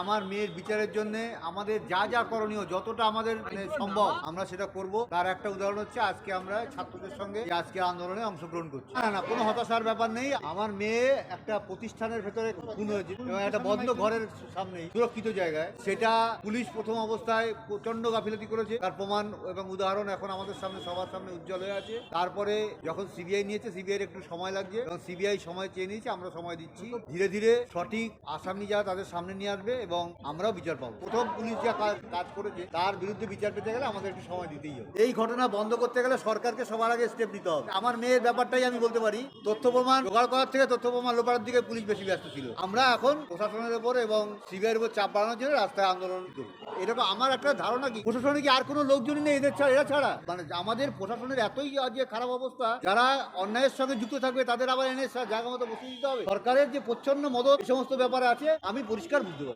আমার মেয়ের বিচারের জন্য আমাদের যা যা করণীয় যতটা আমাদের সম্ভব আমরা সেটা করব। তার একটা উদাহরণ হচ্ছে আজকে আমরা ছাত্রদের সঙ্গে আজকে আন্দোলনে অংশগ্রহণ করছি। না না, কোনো হতাশার ব্যাপার নেই। আমার মেয়ে একটা প্রতিষ্ঠানের ভেতরে খুন হয়েছে এবং একটা বন্ধ ঘরের সামনে সুরক্ষিত জায়গায়, সেটা পুলিশ প্রথম অবস্থায় প্রচন্ড গাফিলতি করেছে। তার প্রমাণ এবং উদাহরণ এখন আমাদের সামনে সবার সামনে উজ্জ্বল হয়ে আছে। তারপরে যখন সিবিআই নিয়েছে, সিবিআই একটু সময় লাগছে এবং সিবিআই সময় চেয়ে নিয়েছে, আমরা সময় দিচ্ছি। ধীরে ধীরে সঠিক আসামি যারা তাদের সামনে নিয়ে আসবে এবং আমরাও বিচার পাবো। প্রথম পুলিশ যা কাজ করেছে তার বিরুদ্ধে বিচার পেতে গেলে আমাদের একটু সময় দিতেই হবে। এই ঘটনা বন্ধ করতে গেলে সরকারকে সবার আগে স্টেপ নিতে হবে। আমার মেয়ের ব্যাপারটাই আমি বলতে পারি, তথ্য প্রমাণ জোগাড় করার থেকে তথ্য প্রমাণ লোপার দিকে পুলিশ বেশি ব্যস্ত ছিল। আমরা এখন প্রশাসনের উপর এবং সিবিআইয়ের উপর চাপ বাড়ানোর জন্য রাস্তায় আন্দোলন করব। এরকম আমার একটা ধারণা কি প্রশাসনে কি আর কোনো লোকজনই নেই এরা ছাড়া? মানে আমাদের প্রশাসনের এতই আজকে খারাপ অবস্থা, যারা অন্যায়ের সঙ্গে যুক্ত থাকবে তাদের আবার এনে জায়গা মতো বসিয়ে দিতে হবে। সরকারের যে প্রচ্ছন্ন মদত এই সমস্ত ব্যাপারে আছে, আমি পরিষ্কার বুঝতে পারি।